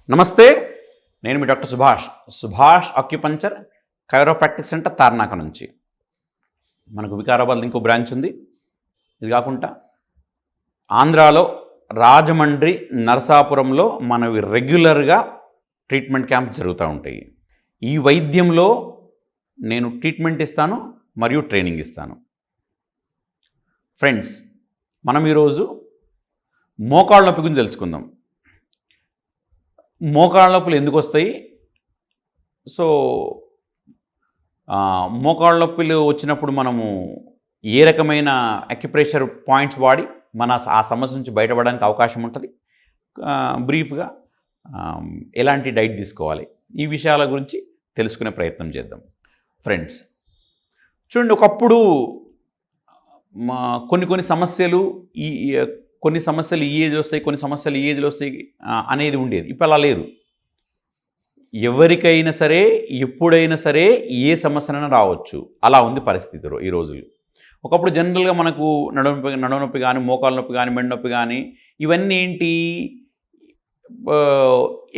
నమస్తే. నేను మీ doctor Subhash acupuncture chiropractic centre Tarnaka నుంచి. మనకు వికారాబాద్లో ఇంకో బ్రాంచ్ ఉంది. ఇది కాకుండా ఆంధ్రాలో రాజమండ్రి, నరసాపురంలో మనవి రెగ్యులర్గా ట్రీట్మెంట్ క్యాంప్ జరుగుతూ ఉంటాయి. ఈ వైద్యంలో నేను ట్రీట్మెంట్ ఇస్తాను మరియు ట్రైనింగ్ ఇస్తాను. ఫ్రెండ్స్, మనం ఈరోజు మోకాళ్ళ నొప్పి గురించి తెలుసుకుందాం. మోకాళ్ళ నొప్పులు ఎందుకు వస్తాయి? సో మోకాళ్ళ నొప్పులు వచ్చినప్పుడు మనము ఏ రకమైన అక్యుప్రెషర్ పాయింట్స్ వాడి మన ఆ సమస్య నుంచి బయటపడడానికి అవకాశం ఉంటుంది. బ్రీఫ్గా ఎలాంటి డైట్ తీసుకోవాలి, ఈ విషయాల గురించి తెలుసుకునే ప్రయత్నం చేద్దాం. ఫ్రెండ్స్ చూడండి, ఒకప్పుడు కొన్ని సమస్యలు కొన్ని సమస్యలు ఈ ఏజ్ వస్తాయి, కొన్ని సమస్యలు ఈ ఏజ్లో వస్తాయి అనేది ఉండేది. ఇప్పుడు అలా లేదు. ఎవరికైనా సరే ఎప్పుడైనా సరే ఏ సమస్యనైనా రావచ్చు. అలా ఉంది పరిస్థితిలో ఈ రోజులు. ఒకప్పుడు జనరల్గా మనకు నడుము నొప్పి కానీ, మోకాలు నొప్పి కానీ, మెడ నొప్పి కానీ, ఇవన్నీ ఏంటి,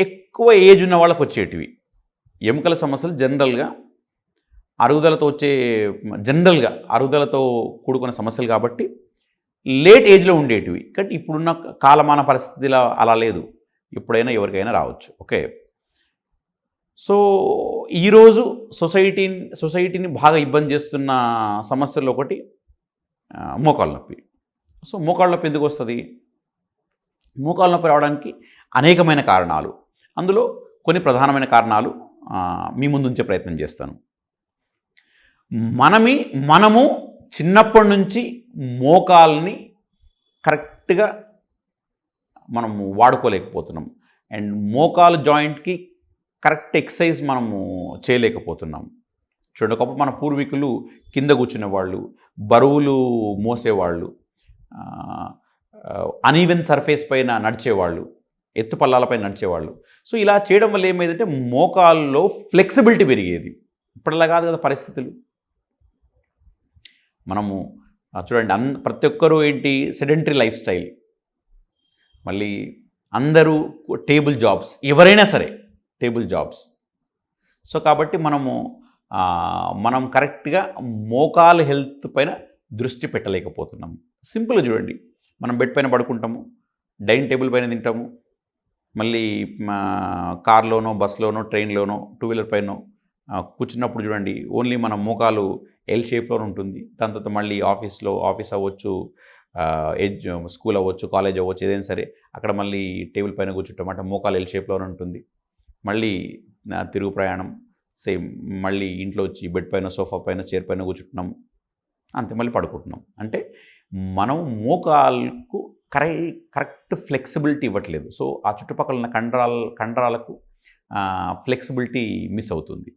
ఎక్కువ ఏజ్ ఉన్న వాళ్ళకు వచ్చేటివి. ఎముకల సమస్యలు జనరల్గా అరుగుదలతో కూడుకున్న సమస్యలు కాబట్టి లేట్ ఏజ్లో ఉండేటివి. కానీ ఇప్పుడున్న కాలమాన పరిస్థితిలో అలా లేదు. ఎప్పుడైనా ఎవరికైనా రావచ్చు. ఓకే. సో ఈరోజు సొసైటీని బాగా ఇబ్బంది చేస్తున్న సమస్యల్లో ఒకటి మోకాళ్ళ నొప్పి. సో మోకాళ్ళ నొప్పి ఎందుకు వస్తుంది? మోకాళ్ళ నొప్పి రావడానికి అనేకమైన కారణాలు. అందులో కొన్ని ప్రధానమైన కారణాలు మీ ముందు ఉంచే ప్రయత్నం చేస్తాను. మనము చిన్నప్పటి నుంచి మోకాల్ని కరెక్ట్గా మనము వాడుకోలేకపోతున్నాం. అండ్ మోకాలు జాయింట్కి కరెక్ట్ ఎక్సర్సైజ్ మనము చేయలేకపోతున్నాం. చూడండి, ఒకప్పుడు మన పూర్వీకులు కింద కూర్చునే వాళ్ళు, బరువులు మోసేవాళ్ళు, అనీవెన్ సర్ఫేస్ పైన నడిచేవాళ్ళు, ఎత్తు పల్లాలపై నడిచేవాళ్ళు. సో ఇలా చేయడం వల్ల ఏమైందంటే మోకాల్లో ఫ్లెక్సిబిలిటీ పెరిగేది. ఇప్పుడలా కాదు కదా పరిస్థితులు. మనము చూడండి, ప్రతి ఒక్కరూ ఏంటి, సెడెంటరీ లైఫ్ స్టైల్, మళ్ళీ అందరూ టేబుల్ జాబ్స్, ఎవరైనా సరే టేబుల్ జాబ్స్. సో కాబట్టి మనం కరెక్ట్గా మోకాలు హెల్త్ పైన దృష్టి పెట్టలేకపోతున్నాం. సింపుల్గా చూడండి, మనం బెడ్ పైన పడుకుంటాము, డైనింగ్ టేబుల్ పైన తింటాము, మళ్ళీ కార్లోనో, బస్లోనో, ట్రైన్లోనో, టూ వీలర్ పైన కూర్చున్నప్పుడు చూడండి, ఓన్లీ మన మోకాలు ఎల్ షేప్లో ఉంటుంది. దాని తర్వాత మళ్ళీ ఆఫీస్ అవ్వచ్చు, స్కూల్ అవ్వచ్చు, కాలేజ్ అవ్వచ్చు, ఏదైనా సరే అక్కడ మళ్ళీ టేబుల్ పైన కూర్చుంటాం అంటే మోకాలు ఎల్ షేప్లోనే ఉంటుంది. మళ్ళీ తిరుగు ప్రయాణం సేమ్, మళ్ళీ ఇంట్లో వచ్చి బెడ్ పైన, సోఫా పైన, చైర్ పైన కూర్చుంటున్నాము, అంతే, మళ్ళీ పడుకుంటున్నాం. అంటే మనం మోకాలకు కరెక్ట్ ఫ్లెక్సిబిలిటీ ఇవ్వట్లేదు. సో ఆ చుట్టుపక్కల ఉన్న కండరాలకు ఫ్లెక్సిబిలిటీ మిస్ అవుతుంది.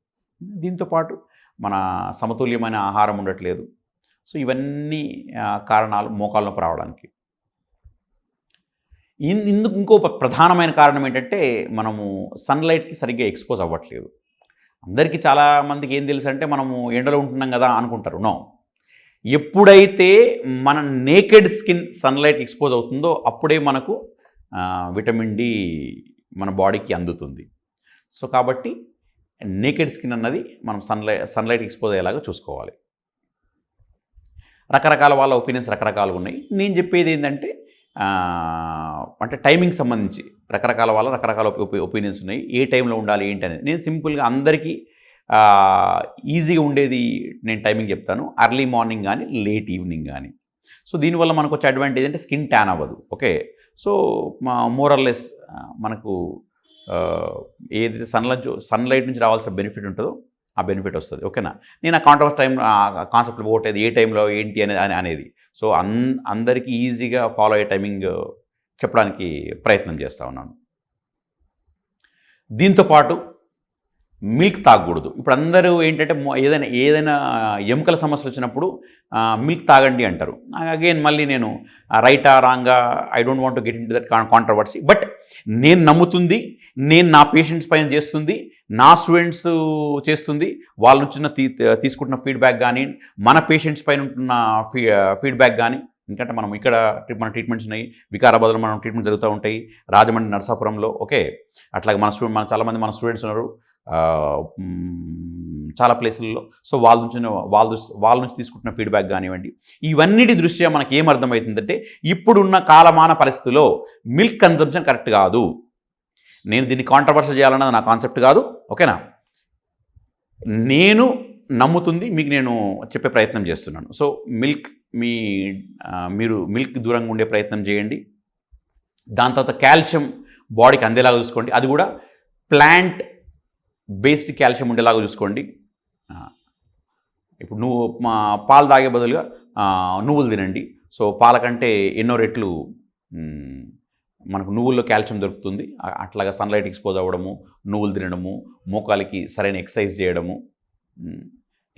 దీంతోపాటు మన సమతుల్యమైన ఆహారం ఉండట్లేదు. సో ఇవన్నీ కారణాలు మోకాళ్ళ నొప్పి రావడానికి. ఇంకో ప్రధానమైన కారణం ఏంటంటే మనము సన్లైట్కి సరిగ్గా ఎక్స్పోజ్ అవ్వట్లేదు. అందరికీ చాలామందికి ఏం తెలుసు అంటే మనము ఎండలో ఉంటున్నాం కదా అనుకుంటారు. నో, ఎప్పుడైతే మన నేకెడ్ స్కిన్ సన్లైట్ ఎక్స్పోజ్ అవుతుందో అప్పుడే మనకు విటమిన్ డి మన బాడీకి అందుతుంది. సో కాబట్టి నేకెడ్ స్కిన్ అన్నది మనం సన్లైట్ ఎక్స్పోజ్ అయ్యేలాగా చూసుకోవాలి. రకరకాల వాళ్ళ ఒపీనియన్స్ రకరకాలుగా ఉన్నాయి. నేను చెప్పేది ఏంటంటే అంటే టైమింగ్ సంబంధించి రకరకాల ఒపీనియన్స్ ఉన్నాయి. ఏ టైంలో ఉండాలి ఏంటి అనేది నేను సింపుల్గా అందరికీ ఈజీగా ఉండేది నేను టైమింగ్ చెప్తాను. ఎర్లీ మార్నింగ్ కానీ, లేట్ ఈవినింగ్ కానీ. సో దీనివల్ల మనకు వచ్చే అడ్వాంటేజ్ అంటే స్కిన్ ట్యాన్ అవ్వదు. ఓకే. సో మోరల్లెస్ మనకు ఏదైతే సన్లైట్ నుంచి రావాల్సిన బెనిఫిట్ ఉంటుందో ఆ బెనిఫిట్ వస్తుంది. ఓకేనా. నేను ఆ కాన్సెప్ట్ పోవట్లేదు ఏ టైంలో ఏంటి అనేది. సో అందరికీ ఈజీగా ఫాలో అయ్యే టైమింగ్ చెప్పడానికి ప్రయత్నం చేస్తూ ఉన్నాను. దీంతోపాటు మిల్క్ తాగకూడదు. ఇప్పుడు అందరూ ఏంటంటే ఏదైనా ఎముకల సమస్యలు వచ్చినప్పుడు మిల్క్ తాగండి అంటారు. అగైన్ మళ్ళీ నేను రైటా రాంగా, I don't want to get into that controversy. But నేను నమ్ముతుంది, నేను నా పేషెంట్స్ పైన చేస్తుంది, నా స్టూడెంట్స్ చేస్తుంది, వాళ్ళ నుంచి తీసుకుంటున్న ఫీడ్బ్యాక్ కానీ, మన పేషెంట్స్ పైన ఉంటున్న ఫీడ్బ్యాక్ కానీ ఎందుకంటే మనం ఇక్కడ మన ట్రీట్మెంట్స్ ఉన్నాయి, వికారాబాద్లో మనం ట్రీట్మెంట్ జరుగుతూ ఉంటాయి, రాజమండ్రి నరసాపురంలో. ఓకే, అట్లాగే మన చాలామంది మన స్టూడెంట్స్ ఉన్నారు చాలా ప్లేసుల్లో. సో వాళ్ళ నుంచి తీసుకుంటున్న ఫీడ్బ్యాక్ కానివ్వండి, ఇవన్నిటి దృష్ట్యా మనకి ఏం అర్థమవుతుందంటే ఇప్పుడున్న కాలమాన పరిస్థితిలో మిల్క్ కన్జంప్షన్ కరెక్ట్ కాదు. నేను దీన్ని కాంట్రవర్షియల్ చేయాలన్నది నా కాన్సెప్ట్ కాదు, ఓకేనా. నేను నమ్ముతుంది మీకు నేను చెప్పే ప్రయత్నం చేస్తున్నాను. సో మీరు మిల్క్ దూరంగా ఉండే ప్రయత్నం చేయండి. దాని తర్వాత కాల్షియం బాడీకి అందేలాగా చూసుకోండి, అది కూడా ప్లాంట్ బేస్డ్ కాల్షియం ఉండేలాగా చూసుకోండి. ఇప్పుడు పాలు తాగే బదులుగా నువ్వులు తినండి. సో పాల కంటే ఎన్నో రెట్లు మనకు నువ్వుల్లో కాల్షియం దొరుకుతుంది. అట్లాగా సన్లైట్ ఎక్స్పోజ్ అవ్వడము, నువ్వులు తినడము, మోకాలికి సరైన ఎక్సర్సైజ్ చేయడము,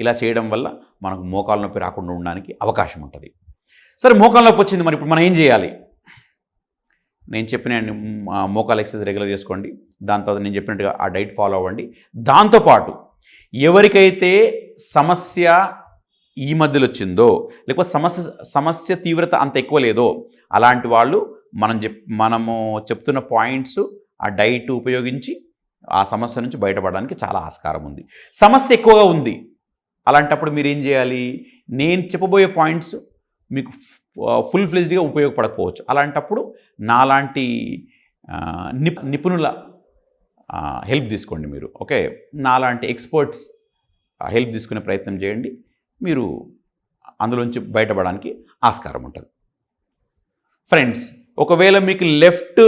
ఇలా చేయడం వల్ల మనకు మోకాలు నొప్పి రాకుండా ఉండడానికి అవకాశం ఉంటుంది. సరే, మోకాలు నొప్పి వచ్చింది, మరి ఇప్పుడు మనం ఏం చేయాలి? నేను చెప్పిన మోకాలు ఎక్సర్సైజ్ రెగ్యులర్ చేసుకోండి. దాని తర్వాత నేను చెప్పినట్టుగా ఆ డైట్ ఫాలో అవ్వండి. దాంతోపాటు ఎవరికైతే సమస్య ఈ మధ్యలో వచ్చిందో, లేకపోతే సమస్య తీవ్రత అంత ఎక్కువ లేదో, అలాంటి వాళ్ళు మనము చెప్తున్న పాయింట్స్ ఆ డైట్ ఉపయోగించి ఆ సమస్య నుంచి బయటపడడానికి చాలా ఆస్కారం ఉంది. సమస్య ఎక్కువగా ఉంది, అలాంటప్పుడు మీరు ఏం చేయాలి? నేను చెప్పబోయే పాయింట్స్ మీకు ఫుల్ ఫ్లెజ్డ్గా ఉపయోగపడకపోవచ్చు. అలాంటప్పుడు నాలాంటి నిపుణుల హెల్ప్ తీసుకోండి మీరు. ఓకే, నాలాంటి ఎక్స్పర్ట్స్ హెల్ప్ తీసుకునే ప్రయత్నం చేయండి. మీరు అందులోంచి బయటపడడానికి ఆస్కారం ఉంటుంది. ఫ్రెండ్స్, ఒకవేళ మీకు లెఫ్ట్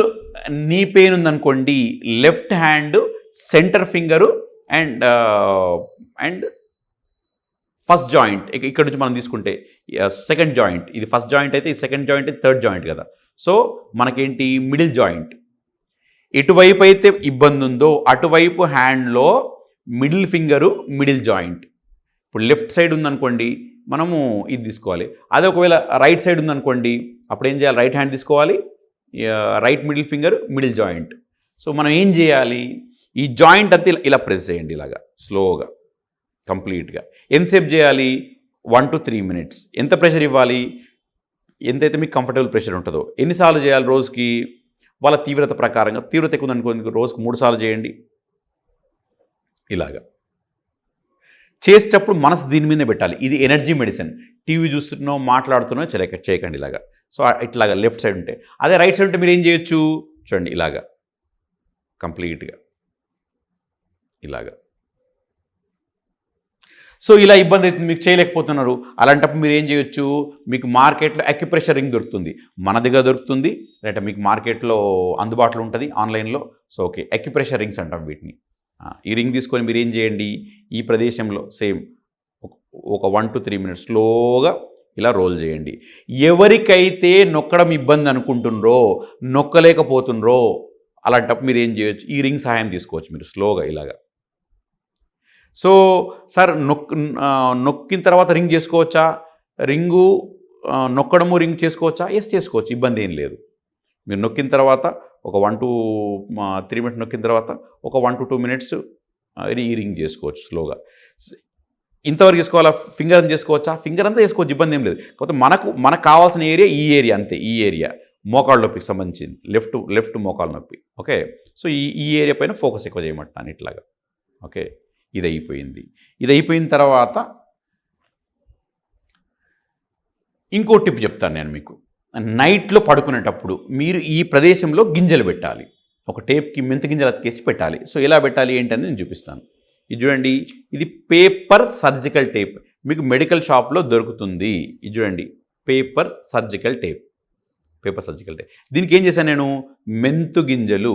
నీ పెయిన్ ఉందనుకోండి, left hand centre finger and first joint, ఇక్కడ నుంచి మనం తీసుకుంటే సెకండ్ జాయింట్, ఇది ఫస్ట్ జాయింట్ అయితే, ఈ సెకండ్ జాయింట్ అయితే థర్డ్ జాయింట్ కదా. సో మనకేంటి, మిడిల్ జాయింట్. ఎటువైపు అయితే ఇబ్బంది ఉందో అటువైపు హ్యాండ్లో మిడిల్ ఫింగరు, మిడిల్ జాయింట్. ఇప్పుడు లెఫ్ట్ సైడ్ ఉందనుకోండి, మనము ఇది తీసుకోవాలి. అదే ఒకవేళ రైట్ సైడ్ ఉందనుకోండి, అప్పుడు ఏం చేయాలి? రైట్ హ్యాండ్ తీసుకోవాలి, right middle finger, middle joint. So మనం ఏం చేయాలి? ఈ జాయింట్ అంతా ఇలా ప్రెస్ చేయండి, ఇలాగా స్లోగా, కంప్లీట్గా. ఎంతసేపు చేయాలి? 1 to 3 minutes. ఎంత ప్రెషర్ ఇవ్వాలి? ఎంతైతే మీకు కంఫర్టబుల్ ప్రెషర్ ఉంటుందో. ఎన్నిసార్లు చేయాలి రోజుకి? వాళ్ళ తీవ్రత ప్రకారంగా. తీవ్రత ఎక్కువ ఉందనుకోండి, రోజుకు 3 సార్లు చేయండి. ఇలాగా చేసేటప్పుడు మనసు దీని మీదే పెట్టాలి. ఇది ఎనర్జీ మెడిసిన్. టీవీ చూస్తున్నావు, మాట్లాడుతున్నావు చేయకండి ఇలాగా. సో ఇట్లాగా లెఫ్ట్ సైడ్ ఉంటే. అదే రైట్ సైడ్ ఉంటే మీరు ఏం చేయొచ్చు? చూడండి, ఇలాగా కంప్లీట్గా ఇలాగా. సో ఇలా ఇబ్బంది అవుతుంది, మీకు చేయలేకపోతున్నారు. అలాంటప్పుడు మీరు ఏం చేయొచ్చు? మీకు మార్కెట్లో అక్యుప్రెషర్ రింగ్ దొరుకుతుంది, మన దగ్గర దొరుకుతుంది, లేదంటే మీకు మార్కెట్లో అందుబాటులో ఉంటుంది ఆన్లైన్లో. సో ఓకే, అక్యుప్రెషర్ రింగ్స్ అంటాం వీటిని. ఈ రింగ్ తీసుకొని మీరు ఏం చేయండి? ఈ ప్రదేశంలో సేమ్ ఒక 1 to 3 minutes స్లోగా ఇలా రోల్ చేయండి. ఎవరికైతే నొక్కడం ఇబ్బంది అనుకుంటున్నారో, నొక్కలేకపోతున్నారో, అలాంటప్పుడు మీరు ఏం చేయొచ్చు? ఈ రింగ్ సహాయం తీసుకోవచ్చు మీరు స్లోగా ఇలాగా. సో సార్, నొక్కిన తర్వాత రింగ్ చేసుకోవచ్చా? రింగు నొక్కడము రింగ్ చేసుకోవచ్చా? చేసుకోవచ్చు, ఇబ్బంది ఏం లేదు. మీరు నొక్కిన తర్వాత ఒక 1 to 3 minutes నొక్కిన తర్వాత ఒక 1 to 2 minutes ఈ రింగ్ చేసుకోవచ్చు స్లోగా. ఇంతవరకు చేసుకోవాలా? ఫింగర్ అంతా చేసుకోవచ్చా? ఫింగర్ అంతా చేసుకోవచ్చు, ఇబ్బంది ఏం లేదు. కాకపోతే మనకు కావాల్సిన ఏరియా ఈ ఏరియా అంతే. ఈ ఏరియా మోకాళ్ళ నొప్పికి సంబంధించింది, లెఫ్ట్ మోకాళ్ళ నొప్పి. ఓకే, సో ఈ ఏరియా పైన ఫోకస్ ఎక్కువ చేయమంటాను ఇట్లాగా. ఓకే, ఇది అయిపోయిన తర్వాత ఇంకో టిప్ చెప్తాను నేను మీకు. నైట్లో పడుకునేటప్పుడు మీరు ఈ ప్రదేశంలో గింజలు పెట్టాలి. ఒక టేప్కి మెంతి గింజలు అతికేసి పెట్టాలి. సో ఎలా పెట్టాలి ఏంటని నేను చూపిస్తాను. ఇది చూడండి, ఇది పేపర్ సర్జికల్ టేప్, మీకు మెడికల్ షాప్లో దొరుకుతుంది. ఇది చూడండి, పేపర్ సర్జికల్ టేప్. దీనికి ఏం చేశాను నేను? మెంతి గింజలు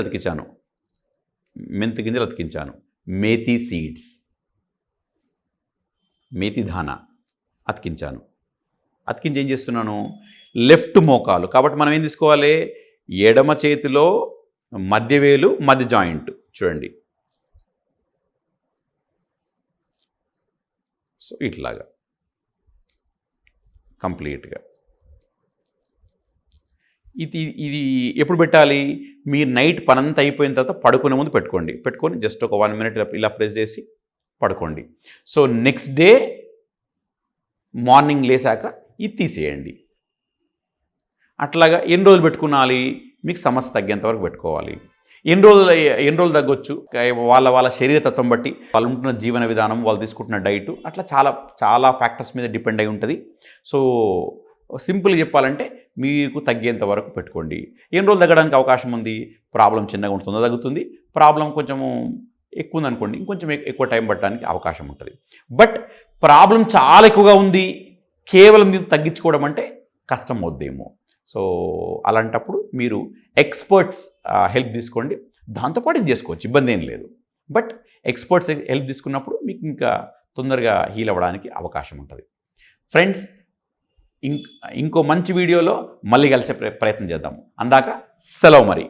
అతికించాను. మేతి సీడ్స్, మేతి దానా అతికించి ఏం చేస్తున్నాను? లెఫ్ట్ మోకాలు కాబట్టి మనం ఏం తీసుకోవాలి? ఎడమ చేతిలో మధ్యవేలు, మధ్య జాయింట్ చూడండి. సో ఇట్లాగా కంప్లీట్గా. ఇది ఎప్పుడు పెట్టాలి? మీరు నైట్ పనంతా అయిపోయిన తర్వాత పడుకునే ముందు పెట్టుకొని జస్ట్ ఒక 1 minute ఇలా ప్రెస్ చేసి పడుకోండి. సో నెక్స్ట్ డే మార్నింగ్ లేసాక ఇది తీసేయండి. అట్లాగా ఎన్ని రోజులు పెట్టుకునాలి? మీకు సమస్య తగ్గేంత వరకు పెట్టుకోవాలి. ఎన్ని రోజులు తగ్గొచ్చు? వాళ్ళ శరీరతత్వం బట్టి, వాళ్ళు ఉంటున్న జీవన విధానం, వాళ్ళు తీసుకుంటున్న డైటు, అట్లా చాలా ఫ్యాక్టర్స్ మీద డిపెండ్ అయి ఉంటుంది. సో సింపుల్గా చెప్పాలంటే మీకు తగ్గేంత వరకు పెట్టుకోండి. ఎన్ని రోజులు తగ్గడానికి అవకాశం ఉంది? ప్రాబ్లం చిన్నగా ఉంటుందో తగ్గుతుంది, ప్రాబ్లం కొంచెము ఎక్కువ ఉందనుకోండి ఇంకొంచెం ఎక్కువ టైం పట్టడానికి అవకాశం ఉంటుంది. బట్ ప్రాబ్లం చాలా ఎక్కువగా ఉంది, కేవలం దీన్ని తగ్గించుకోవడం అంటే కష్టం అవుద్దేమో. సో అలాంటప్పుడు మీరు ఎక్స్పర్ట్స్ హెల్ప్ తీసుకోండి. దాంతోపాటు ఇది చేసుకోవచ్చు, ఇబ్బంది ఏం లేదు. బట్ ఎక్స్పర్ట్స్ హెల్ప్ తీసుకున్నప్పుడు మీకు ఇంకా తొందరగా హీల్ అవ్వడానికి అవకాశం ఉంటుంది. ఫ్రెండ్స్, ఇంకో మంచి వీడియోలో మళ్ళీ కలిసే ప్రయత్నం చేద్దాము. అందాక సెలవు మరి.